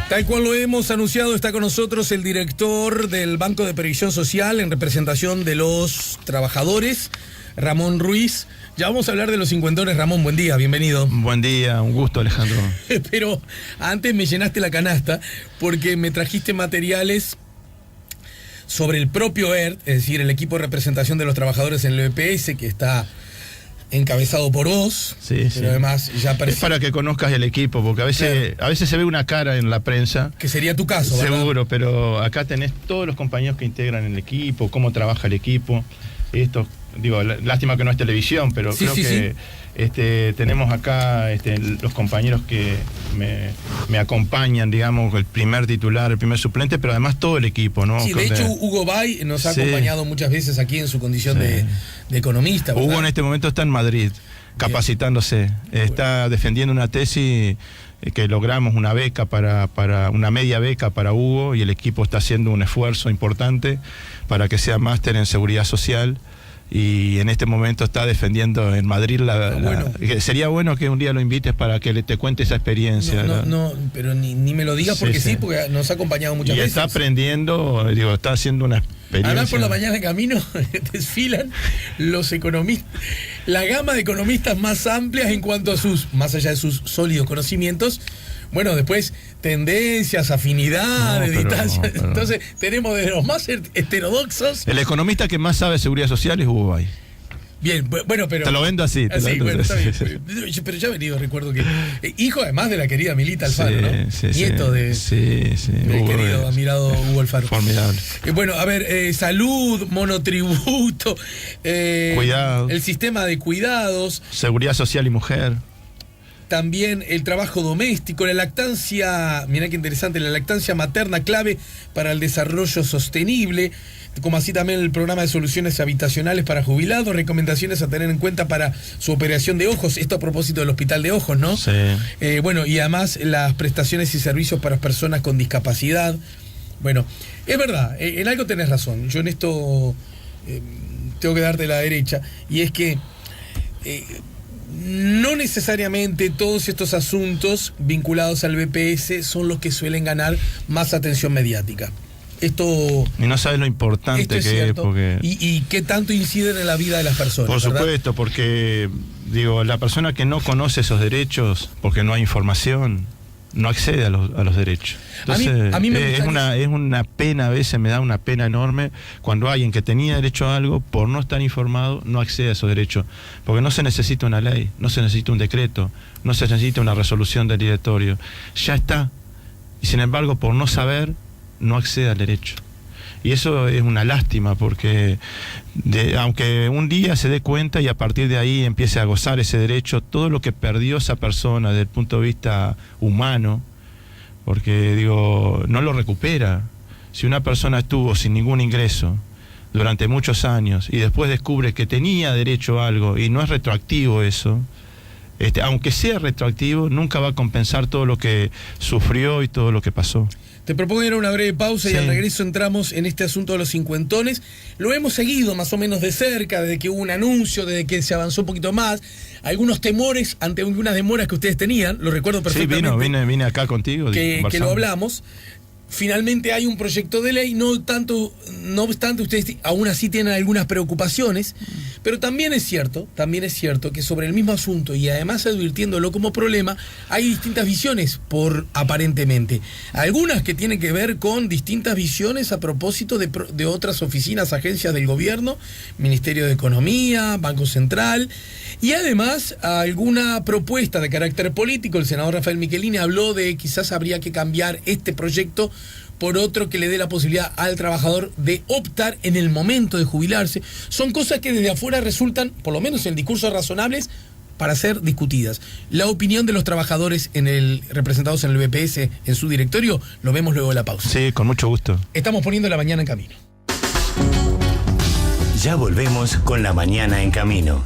Tal cual lo hemos anunciado, está con nosotros el director del Banco de Previsión Social en representación de los trabajadores, Ramón Ruiz. Ya vamos a hablar de los cincuentones. Ramón, buen día, bienvenido. Buen día, un gusto, Alejandro. Pero antes me llenaste la canasta porque me trajiste materiales sobre el propio ERT, es decir, el equipo de representación de los trabajadores en el BPS, que está encabezado por vos, sí, pero además ya aparece... Es para que conozcas el equipo, porque a veces se ve una cara en la prensa. Que sería tu caso, ¿verdad? Seguro, pero acá tenés todos los compañeros que integran el equipo, cómo trabaja el equipo. Esto, digo, lástima que no es televisión, pero creo que tenemos acá los compañeros que me acompañan, digamos, el primer titular, el primer suplente, pero además todo el equipo, ¿no? Sí, de hecho, Hugo Bay nos ha acompañado muchas veces aquí en su condición de economista, ¿verdad? Hugo en este momento está en Madrid, capacitándose. Está defendiendo una tesis que logramos una beca para una media beca para Hugo, y el equipo está haciendo un esfuerzo importante para que sea máster en seguridad social. Y en este momento está defendiendo en Madrid sería bueno que un día lo invites para que te cuente esa experiencia. No, pero ni me lo digas porque porque nos ha acompañado muchas veces. Y está aprendiendo, está haciendo una experiencia. Además, por la mañana en camino desfilan los economistas, la gama de economistas más amplias en cuanto a más allá de sus sólidos conocimientos. Bueno, después tendencias, afinidades, distancias. Entonces tenemos de los más heterodoxos. El economista que más sabe de seguridad social es Hugo Bay. Bien, bueno, pero... Te lo vendo así. Está bien. Pero ya he venido, recuerdo que... hijo además de la querida Milita Alfaro, ¿no? Nieto del querido, admirado Hugo Alfaro. Formidable. Bueno, a ver, salud, monotributo, cuidado, el sistema de cuidados, seguridad social y mujer. También el trabajo doméstico, la lactancia, mirá qué interesante, la lactancia materna clave para el desarrollo sostenible, como así también el programa de soluciones habitacionales para jubilados, recomendaciones a tener en cuenta para su operación de ojos, esto a propósito del Hospital de Ojos, ¿no? Sí. Bueno, y además las prestaciones y servicios para personas con discapacidad. Bueno, es verdad, en algo tenés razón, yo en esto tengo que darte la derecha, y es que... no necesariamente todos estos asuntos vinculados al BPS son los que suelen ganar más atención mediática. Y no sabes lo importante que es. Porque... ¿Y qué tanto inciden en la vida de las personas? Por ¿verdad? supuesto, porque la persona que no conoce esos derechos, porque no hay información, no accede a los derechos. Entonces, a mí es una pena, a veces me da una pena enorme cuando alguien que tenía derecho a algo, por no estar informado, no accede a esos derechos. Porque no se necesita una ley, no se necesita un decreto, no se necesita una resolución del directorio. Ya está. Y sin embargo, por no saber, no accede al derecho. Y eso es una lástima, porque aunque un día se dé cuenta y a partir de ahí empiece a gozar ese derecho, todo lo que perdió esa persona desde el punto de vista humano, porque no lo recupera. Si una persona estuvo sin ningún ingreso durante muchos años y después descubre que tenía derecho a algo y no es retroactivo eso, aunque sea retroactivo, nunca va a compensar todo lo que sufrió y todo lo que pasó. Te propongo ir a una breve pausa y al regreso entramos en este asunto de los cincuentones. Lo hemos seguido más o menos de cerca, desde que hubo un anuncio, desde que se avanzó un poquito más. Algunos temores ante algunas demoras que ustedes tenían, lo recuerdo perfectamente. Sí, vine acá contigo. Que lo hablamos. Finalmente hay un proyecto de ley, no obstante ustedes aún así tienen algunas preocupaciones, pero también es cierto que sobre el mismo asunto, y además advirtiéndolo como problema, hay distintas visiones aparentemente. Algunas que tienen que ver con distintas visiones a propósito de otras oficinas, agencias del gobierno, Ministerio de Economía, Banco Central, y además alguna propuesta de carácter político. El senador Rafael Michelini habló de quizás habría que cambiar este proyecto por otro que le dé la posibilidad al trabajador de optar en el momento de jubilarse. Son cosas que desde afuera resultan, por lo menos en discursos razonables, para ser discutidas. La opinión de los trabajadores representados en el BPS, en su directorio, lo vemos luego de la pausa. Sí, con mucho gusto. Estamos poniendo la mañana en camino. Ya volvemos con La Mañana en Camino.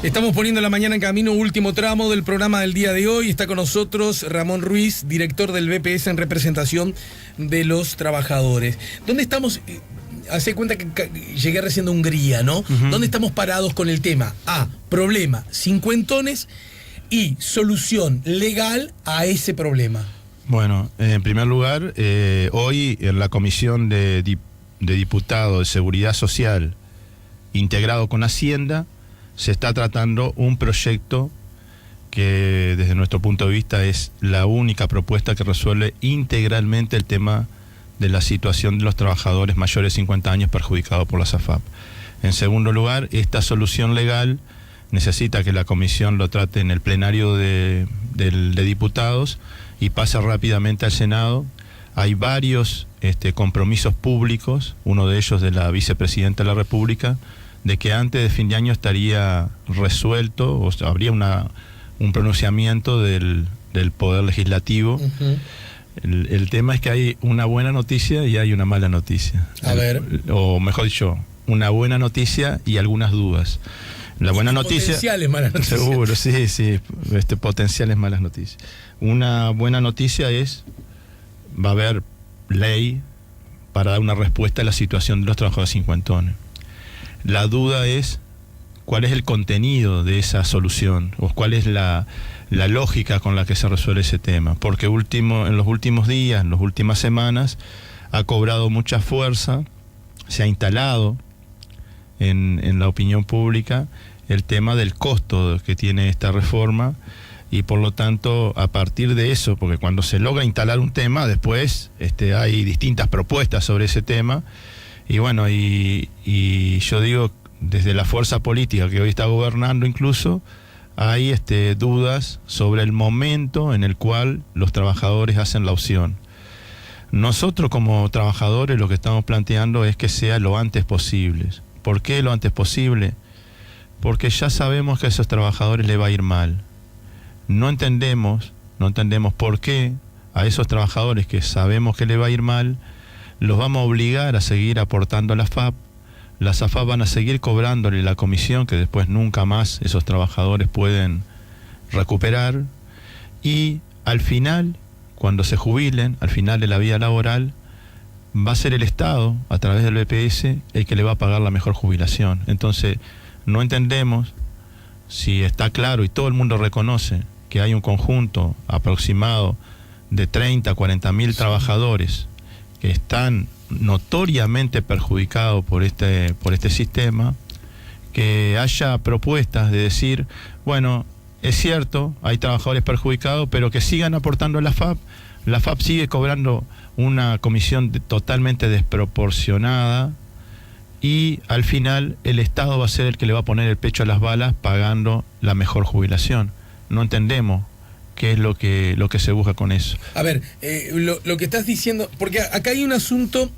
Estamos poniendo la mañana en camino, último tramo del programa del día de hoy. Está con nosotros Ramón Ruiz, director del BPS en representación de los trabajadores. ¿Dónde estamos? hace cuenta que llegué recién de Hungría, ¿no? ¿Dónde estamos parados con el tema? Problema, cincuentones y solución legal a ese problema. Bueno, en primer lugar, hoy en la Comisión de Diputados de Seguridad Social, integrado con Hacienda, se está tratando un proyecto que desde nuestro punto de vista es la única propuesta que resuelve integralmente el tema de la situación de los trabajadores mayores de 50 años perjudicados por la SAFAP. En segundo lugar, esta solución legal necesita que la comisión lo trate en el plenario de diputados y pase rápidamente al Senado. Hay varios compromisos públicos, uno de ellos de la vicepresidenta de la República, de que antes de fin de año estaría resuelto, o sea, habría un pronunciamiento del Poder Legislativo. El tema es que hay una buena noticia y hay una mala noticia. A ver. O mejor dicho, una buena noticia y algunas dudas. La buena noticia... Potenciales malas noticias. Seguro, sí, potenciales malas noticias. Una buena noticia es, va a haber ley para dar una respuesta a la situación de los trabajadores cincuentones. La duda es cuál es el contenido de esa solución, o cuál es la lógica con la que se resuelve ese tema, porque en los últimos días, en las últimas semanas, ha cobrado mucha fuerza, se ha instalado en la opinión pública el tema del costo que tiene esta reforma, y por lo tanto, a partir de eso, porque cuando se logra instalar un tema, después hay distintas propuestas sobre ese tema, y bueno, y yo digo, desde la fuerza política que hoy está gobernando incluso, hay dudas sobre el momento en el cual los trabajadores hacen la opción. Nosotros como trabajadores lo que estamos planteando es que sea lo antes posible. ¿Por qué lo antes posible? Porque ya sabemos que a esos trabajadores les va a ir mal. No entendemos por qué a esos trabajadores que sabemos que les va a ir mal, los vamos a obligar a seguir aportando a la FAP. Las AFAP van a seguir cobrándole la comisión que después nunca más esos trabajadores pueden recuperar, y al final, cuando se jubilen, al final de la vida laboral, va a ser el Estado, a través del BPS, el que le va a pagar la mejor jubilación. Entonces, no entendemos, si está claro y todo el mundo reconoce que hay un conjunto aproximado de 30 a 40 mil trabajadores que están notoriamente perjudicados por este sistema, que haya propuestas de decir, bueno, es cierto, hay trabajadores perjudicados, pero que sigan aportando a la FAP. La FAP sigue cobrando una comisión totalmente desproporcionada, y al final el Estado va a ser el que le va a poner el pecho a las balas pagando la mejor jubilación. No entendemos qué es lo que se busca con eso. A ver, lo que estás diciendo, porque acá hay un asunto...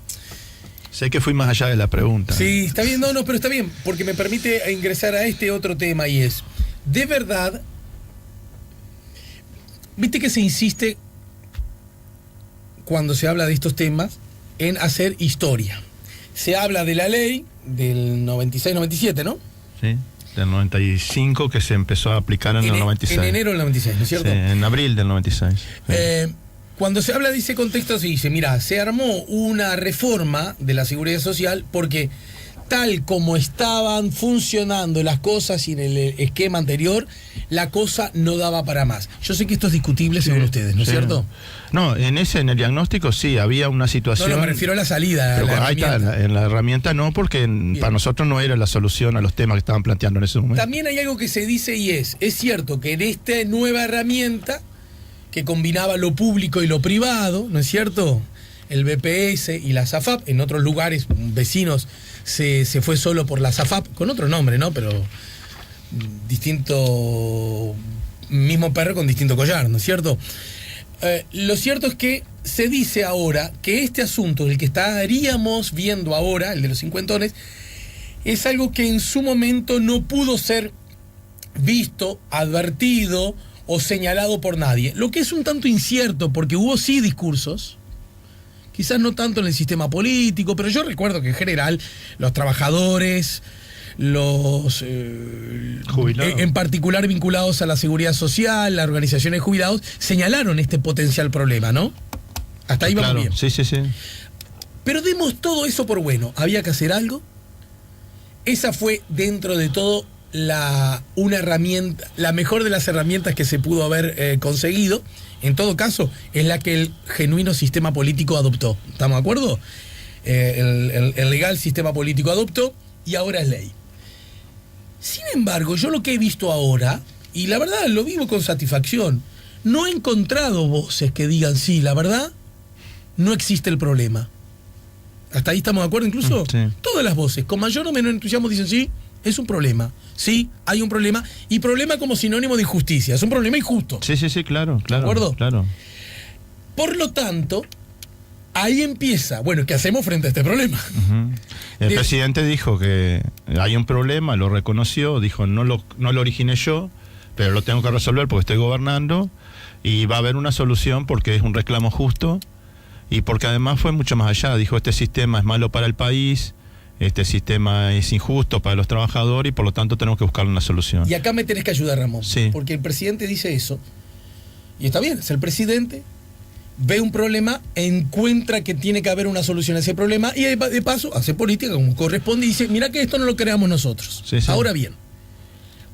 Sé que fui más allá de la pregunta. Sí, está bien, no, pero está bien, porque me permite ingresar a este otro tema, y es, de verdad, viste que se insiste, cuando se habla de estos temas, en hacer historia. Se habla de la ley del 96-97, ¿no? Sí, del 95, que se empezó a aplicar en el 96. En enero del 96, ¿no es cierto? Sí, en abril del 96. Sí. Cuando se habla de ese contexto, se dice, mira, se armó una reforma de la seguridad social porque tal como estaban funcionando las cosas y en el esquema anterior, la cosa no daba para más. Yo sé que esto es discutible según ustedes, ¿no es cierto? No, en el diagnóstico sí, había una situación... No, me refiero a la salida. Pero ahí está, en la herramienta no, porque para nosotros no era la solución a los temas que estaban planteando en ese momento. También hay algo que se dice, y es cierto que en esta nueva herramienta, que combinaba lo público y lo privado, ¿no es cierto?, el BPS y la SAFAP, en otros lugares vecinos se fue solo por la SAFAP, con otro nombre, ¿no?, pero distinto, mismo perro con distinto collar, ¿no es cierto? Lo cierto es que se dice ahora que este asunto, el que estaríamos viendo ahora, el de los cincuentones, es algo que en su momento no pudo ser visto, advertido o señalado por nadie. Lo que es un tanto incierto, porque hubo sí discursos, quizás no tanto en el sistema político, pero yo recuerdo que en general los trabajadores, los jubilados, en particular vinculados a la seguridad social, las organizaciones de jubilados, señalaron este potencial problema, ¿no? Hasta ahí vamos bien. Sí. Pero demos todo eso por bueno. Había que hacer algo. Esa fue, dentro de todo, una herramienta, la mejor de las herramientas que se pudo haber conseguido. En todo caso, es la que el genuino sistema político adoptó. ¿Estamos de acuerdo? El legal sistema político adoptó y ahora es ley. Sin embargo, yo lo que he visto ahora, y la verdad lo vivo con satisfacción, no he encontrado voces que digan, sí, la verdad, no existe el problema. ¿Hasta ahí estamos de acuerdo incluso? Sí. Todas las voces, con mayor o menor entusiasmo, dicen, sí, es un problema. Sí, hay un problema. Y problema como sinónimo de injusticia. Es un problema injusto. Sí, claro. ¿De acuerdo? Claro. Por lo tanto, ahí empieza, bueno, ¿qué hacemos frente a este problema? Uh-huh. El presidente dijo que hay un problema, lo reconoció, dijo no lo originé yo, pero lo tengo que resolver porque estoy gobernando y va a haber una solución porque es un reclamo justo y porque además fue mucho más allá. Dijo, este sistema es malo para el país, este sistema es injusto para los trabajadores y por lo tanto tenemos que buscar una solución. Y acá me tenés que ayudar, Ramón, sí. Porque el presidente dice eso y está bien, es el presidente, ve un problema, encuentra que tiene que haber una solución a ese problema y de paso hace política como corresponde y dice, mira que esto no lo creamos nosotros. Sí. Ahora bien,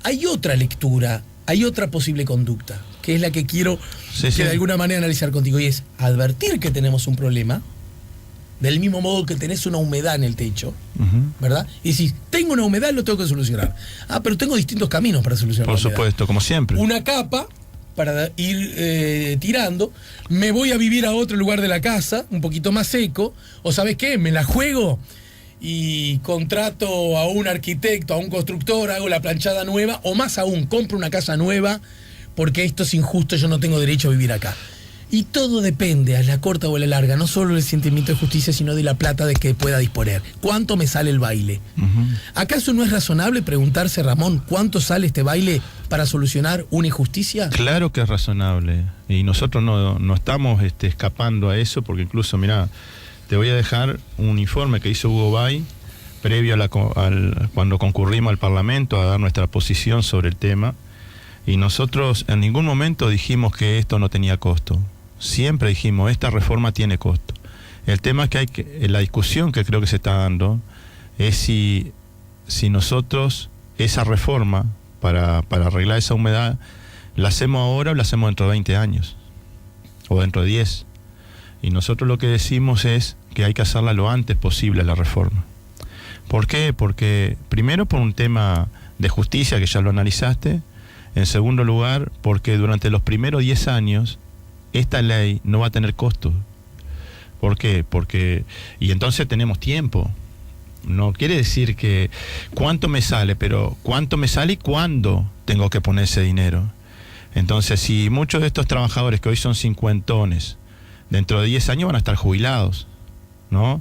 hay otra lectura, hay otra posible conducta, que es la que quiero de alguna manera analizar contigo, y es advertir que tenemos un problema, del mismo modo que tenés una humedad en el techo, ¿verdad? Y decís, tengo una humedad, lo tengo que solucionar. Ah, pero tengo distintos caminos para solucionar. Por supuesto, como siempre. Una capa para ir tirando, me voy a vivir a otro lugar de la casa, un poquito más seco, o ¿sabes qué? Me la juego y contrato a un arquitecto, a un constructor, hago la planchada nueva, o más aún, compro una casa nueva, porque esto es injusto, yo no tengo derecho a vivir acá. Y todo depende, a la corta o a la larga, no solo del sentimiento de justicia, sino de la plata de que pueda disponer. ¿Cuánto me sale el baile? ¿Acaso no es razonable preguntarse, Ramón, cuánto sale este baile para solucionar una injusticia? Claro que es razonable. Y nosotros no estamos escapando a eso, porque incluso, mirá, te voy a dejar un informe que hizo Hugo Bay previo cuando concurrimos al Parlamento a dar nuestra posición sobre el tema. Y nosotros en ningún momento dijimos que esto no tenía costo. Siempre dijimos, esta reforma tiene costo. El tema es que la discusión que creo que se está dando es si nosotros esa reforma para arreglar esa humedad la hacemos ahora o la hacemos dentro de 20 años o dentro de 10. Y nosotros lo que decimos es que hay que hacerla lo antes posible la reforma. ¿Por qué? Porque primero por un tema de justicia que ya lo analizaste. En segundo lugar, porque durante los primeros 10 años esta ley no va a tener costo. ¿Por qué? Y entonces tenemos tiempo. No quiere decir que cuánto me sale, pero cuánto me sale y cuándo tengo que poner ese dinero. Entonces, si muchos de estos trabajadores que hoy son cincuentones, dentro de 10 años van a estar jubilados, ¿no?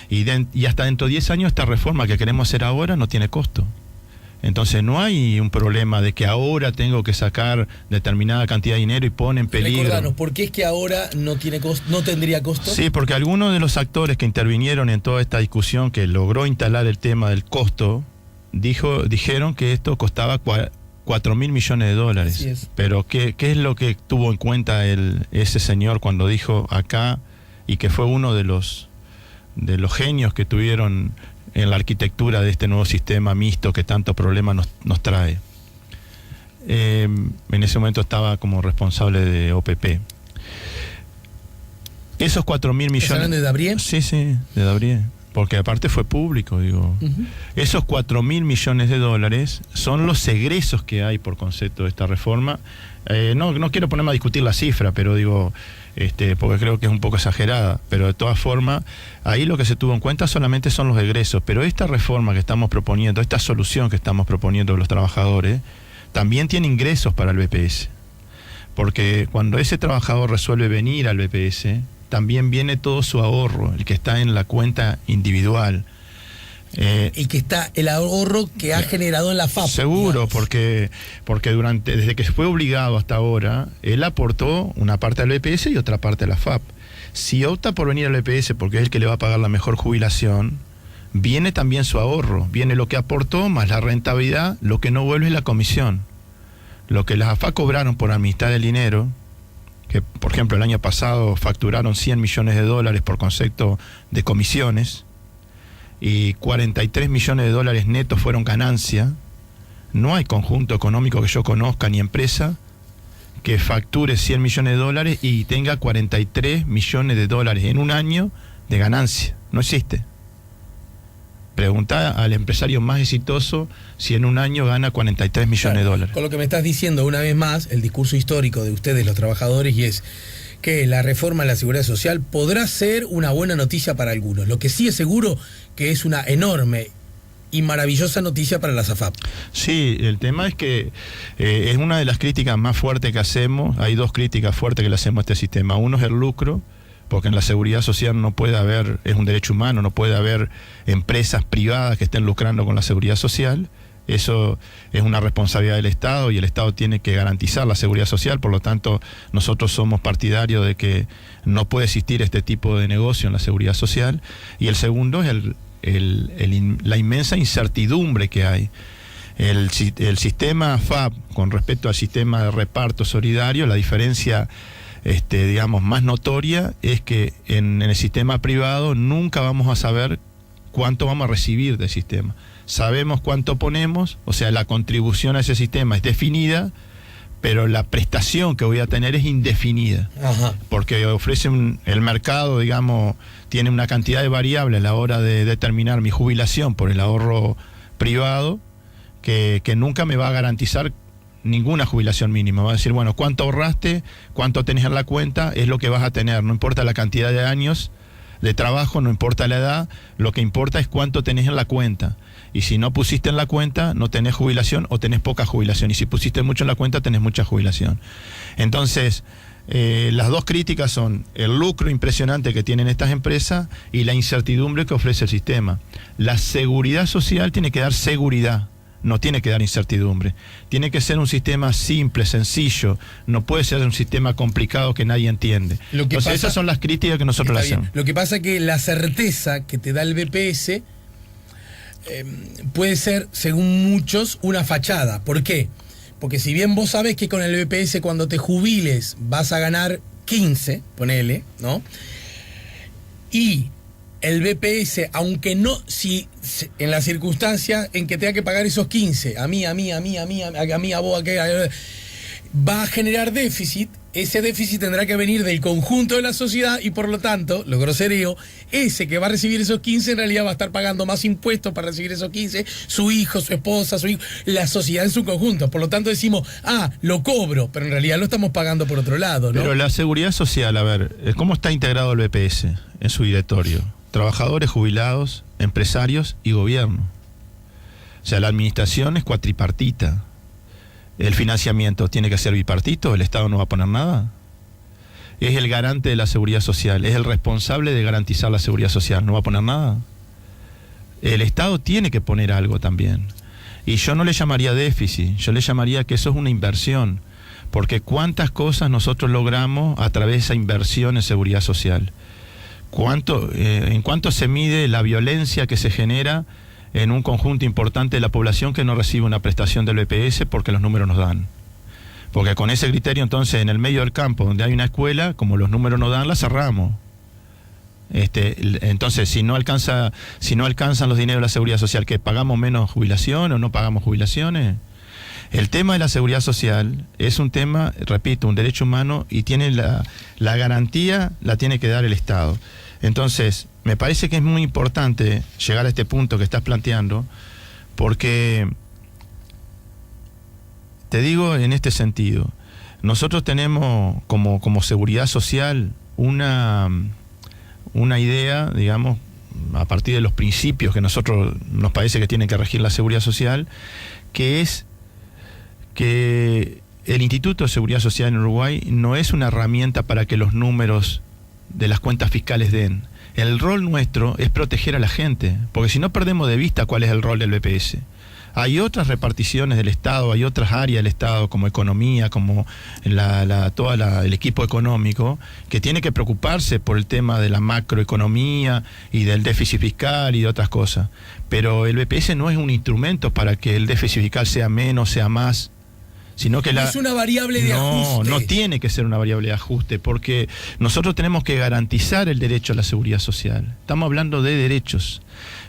Y hasta dentro de 10 años esta reforma que queremos hacer ahora no tiene costo. Entonces no hay un problema de que ahora tengo que sacar determinada cantidad de dinero y pone en peligro. Recordanos, ¿por qué es que ahora no tiene costo, no tendría costo? Sí, porque algunos de los actores que intervinieron en toda esta discusión que logró instalar el tema del costo, dijeron que esto costaba 4.000 millones de dólares. Así es. Pero ¿qué es lo que tuvo en cuenta ese señor cuando dijo acá, y que fue uno de los genios que tuvieron en la arquitectura de este nuevo sistema mixto que tanto problema nos trae? En ese momento estaba como responsable de OPP. Esos 4.000 millones... ¿Hablan de Dabrié? Sí, de Dabrié. Porque aparte fue público, digo. Esos 4.000 millones de dólares son los egresos que hay por concepto de esta reforma. No quiero ponerme a discutir la cifra, pero digo... porque creo que es un poco exagerada, pero de todas formas, ahí lo que se tuvo en cuenta solamente son los egresos, pero esta reforma que estamos proponiendo, esta solución que estamos proponiendo de los trabajadores, también tiene ingresos para el BPS, porque cuando ese trabajador resuelve venir al BPS, también viene todo su ahorro, el que está en la cuenta individual. El que está, el ahorro que ha generado en la FAP. Seguro, porque desde que fue obligado hasta ahora, él aportó una parte al BPS y otra parte a la FAP. Si opta por venir al BPS porque es el que le va a pagar la mejor jubilación, viene también su ahorro, viene lo que aportó más la rentabilidad, lo que no vuelve es la comisión. Lo que las AFA cobraron por amistad del dinero, que por ejemplo el año pasado facturaron 100 millones de dólares por concepto de comisiones y 43 millones de dólares netos fueron ganancia. No hay conjunto económico que yo conozca ni empresa que facture 100 millones de dólares y tenga 43 millones de dólares en un año de ganancia. No existe. Preguntá al empresario más exitoso si en un año gana 43 millones de dólares. Con lo que me estás diciendo una vez más, el discurso histórico de ustedes, los trabajadores, y es que la reforma de la seguridad social podrá ser una buena noticia para algunos. Lo que sí es seguro que es una enorme y maravillosa noticia para la SAFAP. Sí, el tema es que es una de las críticas más fuertes que hacemos. Hay dos críticas fuertes que le hacemos a este sistema. Uno es el lucro, porque en la seguridad social no puede haber, es un derecho humano, no puede haber empresas privadas que estén lucrando con la seguridad social. Eso es una responsabilidad del Estado y el Estado tiene que garantizar la seguridad social. Por lo tanto, nosotros somos partidarios de que no puede existir este tipo de negocio en la seguridad social. Y el segundo es la inmensa incertidumbre que hay. El sistema FAP con respecto al sistema de reparto solidario, la diferencia digamos más notoria es que en el sistema privado nunca vamos a saber cuánto vamos a recibir del sistema. Sabemos cuánto ponemos, o sea, la contribución a ese sistema es definida, pero la prestación que voy a tener es indefinida. Ajá. Porque el mercado, digamos, tiene una cantidad de variables a la hora de determinar mi jubilación por el ahorro privado que nunca me va a garantizar ninguna jubilación mínima. Va a decir, bueno, cuánto ahorraste, cuánto tenés en la cuenta, es lo que vas a tener. No importa la cantidad de años de trabajo, no importa la edad, lo que importa es cuánto tenés en la cuenta. Y si no pusiste en la cuenta, no tenés jubilación o tenés poca jubilación. Y si pusiste mucho en la cuenta, tenés mucha jubilación. Entonces, las dos críticas son el lucro impresionante que tienen estas empresas y la incertidumbre que ofrece el sistema. La seguridad social tiene que dar seguridad, no tiene que dar incertidumbre. Tiene que ser un sistema simple, sencillo. No puede ser un sistema complicado que nadie entiende. Entonces, esas son las críticas que nosotros le hacemos. Lo que pasa es que la certeza que te da el BPS puede ser, según muchos, una fachada. ¿Por qué? Porque si bien vos sabés que con el BPS cuando te jubiles vas a ganar 15, ponele, ¿no? Y el BPS, aunque no, si en la circunstancia en que tenga que pagar esos 15, a mí, a vos, va a generar déficit. Ese déficit tendrá que venir del conjunto de la sociedad y por lo tanto, lo groserío, ese que va a recibir esos 15 en realidad va a estar pagando más impuestos para recibir esos 15, su hijo, su esposa, su hijo, la sociedad en su conjunto. Por lo tanto decimos, lo cobro, pero en realidad lo estamos pagando por otro lado, ¿no? Pero la seguridad social, a ver, ¿cómo está integrado el BPS en su directorio? Trabajadores, jubilados, empresarios y gobierno. O sea, la administración es cuatripartita. El financiamiento tiene que ser bipartito, el Estado no va a poner nada. Es el garante de la seguridad social, es el responsable de garantizar la seguridad social, no va a poner nada. El Estado tiene que poner algo también. Y yo no le llamaría déficit, yo le llamaría que eso es una inversión. Porque cuántas cosas nosotros logramos a través de esa inversión en seguridad social. En cuánto se mide la violencia que se genera en un conjunto importante de la población que no recibe una prestación del BPS porque los números nos dan. Porque con ese criterio, entonces, en el medio del campo, donde hay una escuela, como los números nos dan, la cerramos. Entonces, si no alcanzan los dineros de la seguridad social, ¿que pagamos menos jubilación o no pagamos jubilaciones? El tema de la seguridad social es un tema, repito, un derecho humano y tiene la garantía, la tiene que dar el Estado. Entonces, me parece que es muy importante llegar a este punto que estás planteando, porque te digo en este sentido, nosotros tenemos como seguridad social una idea, digamos, a partir de los principios que nosotros nos parece que tienen que regir la seguridad social, que es que el Instituto de Seguridad Social en Uruguay no es una herramienta para que los números de las cuentas fiscales den. El rol nuestro es proteger a la gente, porque si no perdemos de vista cuál es el rol del BPS. Hay otras reparticiones del Estado, hay otras áreas del Estado, como economía, como el equipo económico, que tiene que preocuparse por el tema de la macroeconomía y del déficit fiscal y de otras cosas. Pero el BPS no es un instrumento para que el déficit fiscal sea menos, sea más, sino que es una variable de ajuste. No tiene que ser una variable de ajuste, porque nosotros tenemos que garantizar el derecho a la seguridad social. Estamos hablando de derechos.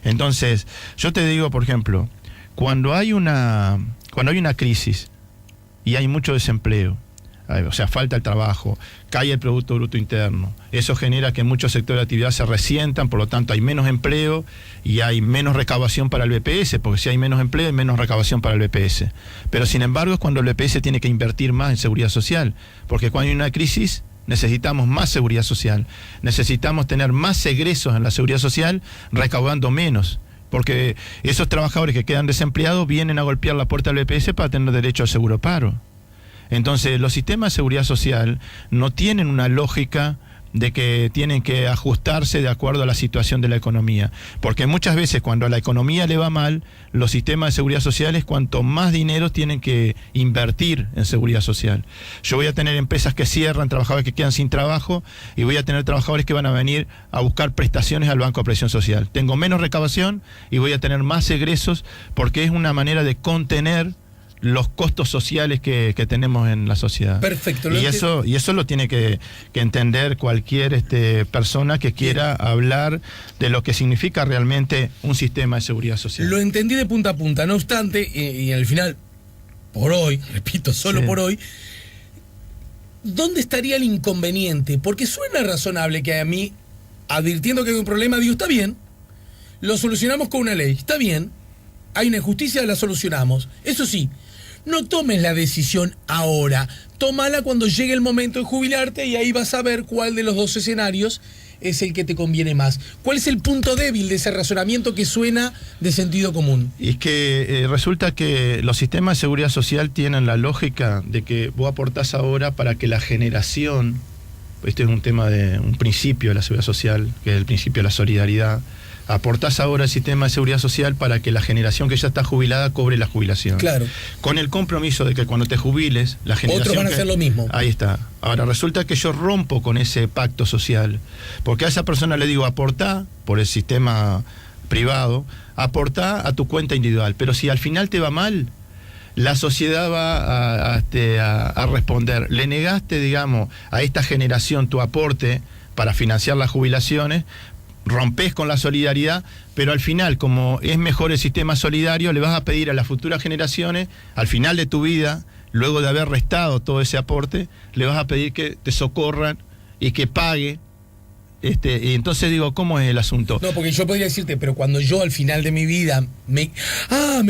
Entonces, yo te digo, por ejemplo, cuando hay una crisis y hay mucho desempleo, o sea, falta el trabajo, cae el Producto Bruto Interno, eso genera que muchos sectores de actividad se resientan, por lo tanto hay menos empleo y hay menos recaudación para el BPS, porque si hay menos empleo hay menos recaudación para el BPS. Pero sin embargo es cuando el BPS tiene que invertir más en seguridad social, porque cuando hay una crisis necesitamos más seguridad social, necesitamos tener más egresos en la seguridad social recaudando menos, porque esos trabajadores que quedan desempleados vienen a golpear la puerta del BPS para tener derecho al seguro paro. Entonces, los sistemas de seguridad social no tienen una lógica de que tienen que ajustarse de acuerdo a la situación de la economía, porque muchas veces cuando a la economía le va mal, los sistemas de seguridad social es cuanto más dinero tienen que invertir en seguridad social. Yo voy a tener empresas que cierran, trabajadores que quedan sin trabajo, y voy a tener trabajadores que van a venir a buscar prestaciones al Banco de Previsión Social. Tengo menos recaudación y voy a tener más egresos, porque es una manera de contener los costos sociales que tenemos en la sociedad. Perfecto. Y eso lo tiene que entender cualquier persona que quiera hablar de lo que significa realmente un sistema de seguridad social. Lo entendí de punta a punta. No obstante, y al final, por hoy, repito, solo por hoy, ¿dónde estaría el inconveniente? Porque suena razonable que a mí, advirtiendo que hay un problema, digo, está bien, lo solucionamos con una ley, está bien, hay una injusticia, la solucionamos. Eso sí, no tomes la decisión ahora, tómala cuando llegue el momento de jubilarte y ahí vas a ver cuál de los dos escenarios es el que te conviene más. ¿Cuál es el punto débil de ese razonamiento que suena de sentido común? Y es que resulta que los sistemas de seguridad social tienen la lógica de que vos aportás ahora para que la generación, este es un tema de un principio de la seguridad social, que es el principio de la solidaridad, aportás ahora al sistema de seguridad social para que la generación que ya está jubilada cobre la jubilación. Claro. Con el compromiso de que cuando te jubiles, la generación... Otros van a hacer lo mismo. Ahí está. Ahora, resulta que yo rompo con ese pacto social, porque a esa persona le digo, aportá por el sistema privado, aportá a tu cuenta individual, pero si al final te va mal, la sociedad va a responder. Le negaste, digamos, a esta generación tu aporte para financiar las jubilaciones, rompés con la solidaridad, pero al final, como es mejor el sistema solidario, le vas a pedir a las futuras generaciones, al final de tu vida, luego de haber restado todo ese aporte, le vas a pedir que te socorran y que pague. Y entonces digo, ¿cómo es el asunto? No, porque yo podría decirte, pero cuando yo al final de mi vida me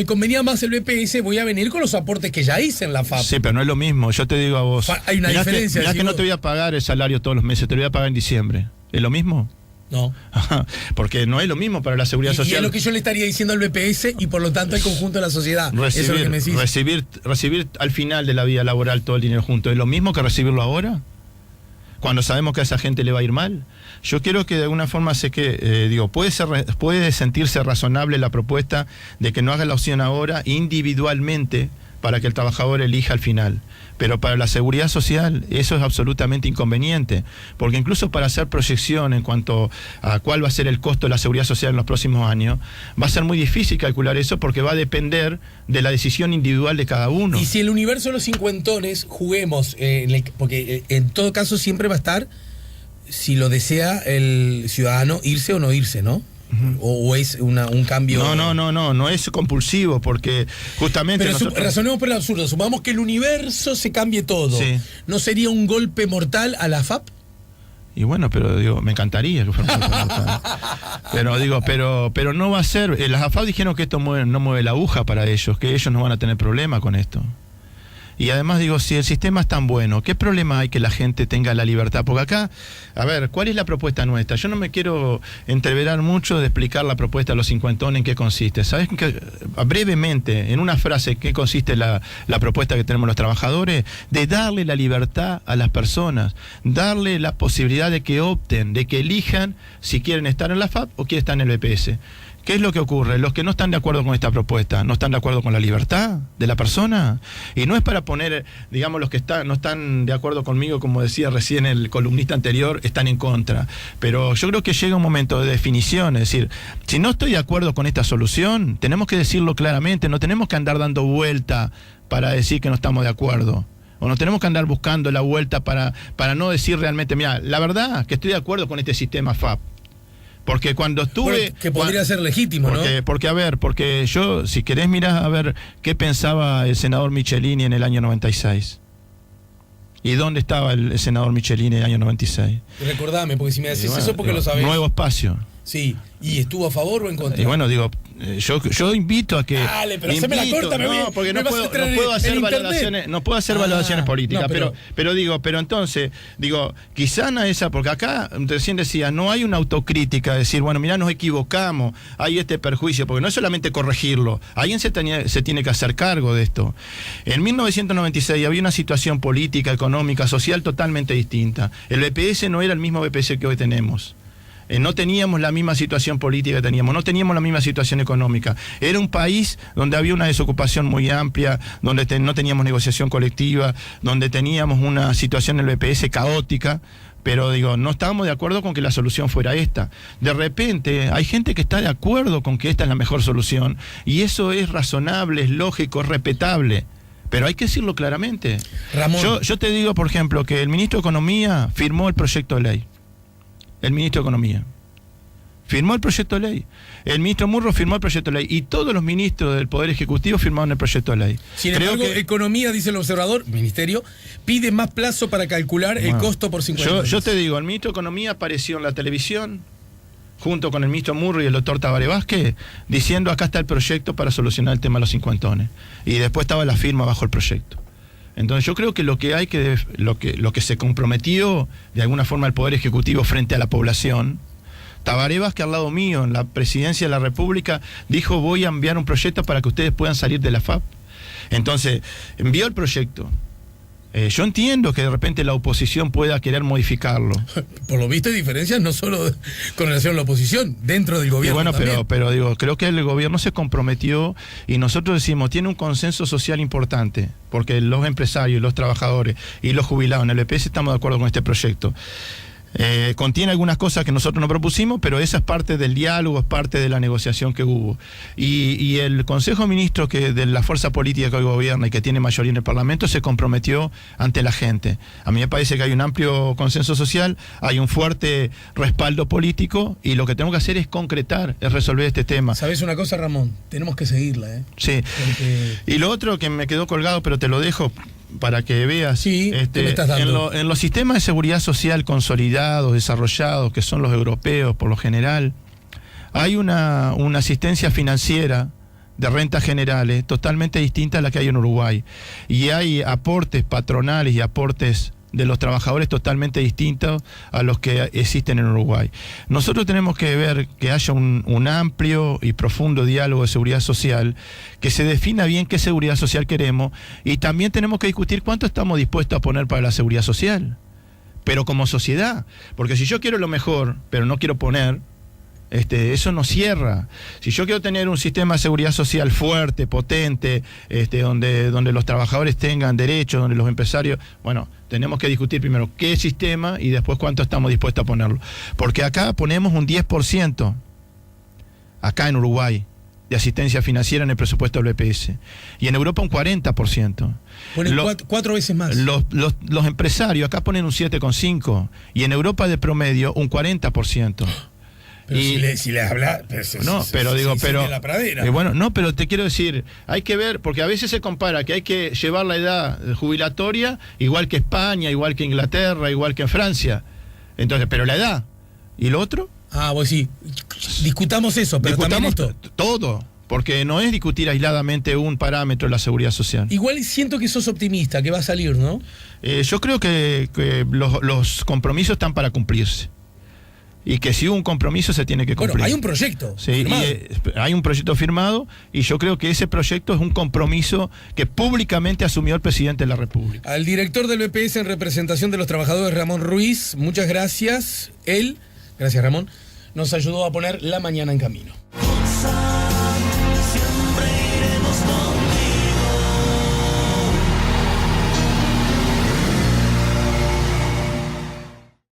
convenía más el BPS, voy a venir con los aportes que ya hice en la FAP. Sí, pero no es lo mismo. Yo te digo a vos, hay una diferencia. Mirá que no te voy a pagar el salario todos los meses, te lo voy a pagar en diciembre. ¿Es lo mismo? No. Porque no es lo mismo para la seguridad social. Y es lo que yo le estaría diciendo al BPS y por lo tanto al conjunto de la sociedad. Eso es lo que me decís. Recibir al final de la vida laboral todo el dinero junto, ¿es lo mismo que recibirlo ahora? Cuando sabemos que a esa gente le va a ir mal. Yo quiero que de alguna forma puede sentirse razonable la propuesta de que no haga la opción ahora individualmente para que el trabajador elija al final. Pero para la seguridad social eso es absolutamente inconveniente, porque incluso para hacer proyección en cuanto a cuál va a ser el costo de la seguridad social en los próximos años, va a ser muy difícil calcular eso, porque va a depender de la decisión individual de cada uno. Y si el universo de los cincuentones juguemos, porque en todo caso siempre va a estar, si lo desea el ciudadano, irse o no irse, ¿no? O es un cambio... No es compulsivo, porque justamente... Pero razonemos por el absurdo, supongamos que el universo se cambie todo. Sí. ¿No sería un golpe mortal a la FAP? Y bueno, pero me encantaría que fuera un golpe mortal. Pero no va a ser... Las AFAP dijeron que esto no mueve la aguja para ellos, que ellos no van a tener problema con esto. Y además si el sistema es tan bueno, ¿qué problema hay que la gente tenga la libertad? Porque acá, a ver, ¿cuál es la propuesta nuestra? Yo no me quiero entreverar mucho de explicar la propuesta de los cincuentones en qué consiste. ¿Sabes qué? Brevemente, en una frase, ¿qué consiste la propuesta que tenemos los trabajadores? De darle la libertad a las personas, darle la posibilidad de que opten, de que elijan si quieren estar en la FAP o quieren estar en el BPS. ¿Qué es lo que ocurre? Los que no están de acuerdo con esta propuesta, ¿no están de acuerdo con la libertad de la persona? Y no es para poner, digamos, los que no están de acuerdo conmigo, como decía recién el columnista anterior, están en contra. Pero yo creo que llega un momento de definición, es decir, si no estoy de acuerdo con esta solución, tenemos que decirlo claramente, no tenemos que andar dando vuelta para decir que no estamos de acuerdo. O nos tenemos que andar buscando la vuelta para no decir realmente, mira, la verdad que estoy de acuerdo con este sistema FAP. Porque cuando estuve... Bueno, que podría ser legítimo, ¿no? Porque yo, si querés, mirá a ver qué pensaba el senador Michelini en el año 96. ¿Y dónde estaba el senador Michelini en el año 96? Recordame, porque si me decís eso, porque lo sabés. Nuevo Espacio. Sí, ¿y estuvo a favor o en contra? Y bueno, digo, yo invito a que... Dale, pero haceme la corta, no, porque no puedo hacer valoraciones políticas, no, pero entonces, quizá no esa, porque acá recién decía, no hay una autocrítica, decir, bueno, mirá, nos equivocamos, hay este perjuicio, porque no es solamente corregirlo, alguien se tiene que hacer cargo de esto. En 1996 había una situación política, económica, social totalmente distinta. El BPS no era el mismo BPS que hoy tenemos. No teníamos la misma situación política que teníamos, no teníamos la misma situación económica. Era un país donde había una desocupación muy amplia, donde no teníamos negociación colectiva, donde teníamos una situación en el BPS caótica, pero no estábamos de acuerdo con que la solución fuera esta. De repente hay gente que está de acuerdo con que esta es la mejor solución, y eso es razonable, es lógico, es respetable. Pero hay que decirlo claramente. Ramón. Yo te digo, por ejemplo, que el ministro de Economía firmó el proyecto de ley. El ministro de Economía firmó el proyecto de ley. El ministro Murro firmó el proyecto de ley. Y todos los ministros del Poder Ejecutivo firmaron el proyecto de ley. Sin embargo, Economía, dice el observador, ministerio, pide más plazo para calcular el costo por 50 yo te digo, el ministro de Economía apareció en la televisión, junto con el ministro Murro y el doctor Tabaré Vázquez, diciendo, acá está el proyecto para solucionar el tema de los cincuentones. Y después estaba la firma bajo el proyecto. Entonces yo creo que lo que se comprometió de alguna forma el Poder Ejecutivo frente a la población, Tabaré Vázquez al lado mío en la presidencia de la República dijo, voy a enviar un proyecto para que ustedes puedan salir de la FAP. Entonces envió el proyecto. Yo entiendo que de repente la oposición pueda querer modificarlo. Por lo visto hay diferencias no solo con relación a la oposición, dentro del gobierno. Bueno, también. pero creo que el gobierno se comprometió y nosotros decimos, tiene un consenso social importante, porque los empresarios, los trabajadores y los jubilados en el EPS estamos de acuerdo con este proyecto. Contiene algunas cosas que nosotros no propusimos, pero esa es parte del diálogo, es parte de la negociación que hubo. Y el Consejo de Ministros de la fuerza política que hoy gobierna y que tiene mayoría en el Parlamento se comprometió ante la gente. A mí me parece que hay un amplio consenso social, hay un fuerte respaldo político y lo que tenemos que hacer es concretar, es resolver este tema. ¿Sabes una cosa, Ramón? Tenemos que seguirla, Sí. Porque... Y lo otro que me quedó colgado, pero te lo dejo para que veas, sí, ¿qué me estás dando? En los sistemas de seguridad social consolidados, desarrollados, que son los europeos por lo general, hay una asistencia financiera de rentas generales totalmente distinta a la que hay en Uruguay. Y hay aportes patronales y aportes de los trabajadores totalmente distintos a los que existen en Uruguay. Nosotros tenemos que ver que haya un amplio y profundo diálogo de seguridad social, que se defina bien qué seguridad social queremos, y también tenemos que discutir cuánto estamos dispuestos a poner para la seguridad social, pero como sociedad, porque si yo quiero lo mejor, pero no quiero poner, eso no cierra. Si yo quiero tener un sistema de seguridad social fuerte, potente, donde los trabajadores tengan derechos, donde los empresarios, bueno, tenemos que discutir primero qué sistema y después cuánto estamos dispuestos a ponerlo. Porque acá ponemos un 10%, acá en Uruguay, de asistencia financiera en el presupuesto del BPS. Y en Europa un 40%. Ponen cuatro veces más. Los empresarios acá ponen un 7,5%. Y en Europa de promedio un 40%. Pero si les habla, pero te quiero decir, hay que ver, porque a veces se compara que hay que llevar la edad jubilatoria igual que España, igual que Inglaterra, igual que en Francia. Entonces, pero la edad y lo otro. Pues sí, discutamos eso, pero discutamos también esto. Todo, porque no es discutir aisladamente un parámetro de la seguridad social. Igual siento que sos optimista, que va a salir, ¿no? Yo creo que los compromisos están para cumplirse. Y que si hubo un compromiso se tiene que cumplir. Bueno, hay un proyecto firmado. Hay un proyecto firmado y yo creo que ese proyecto es un compromiso que públicamente asumió el presidente de la República. Al director del BPS en representación de los trabajadores, Ramón Ruiz, muchas gracias. Gracias Ramón, nos ayudó a poner la mañana en camino. Siempre iremos donde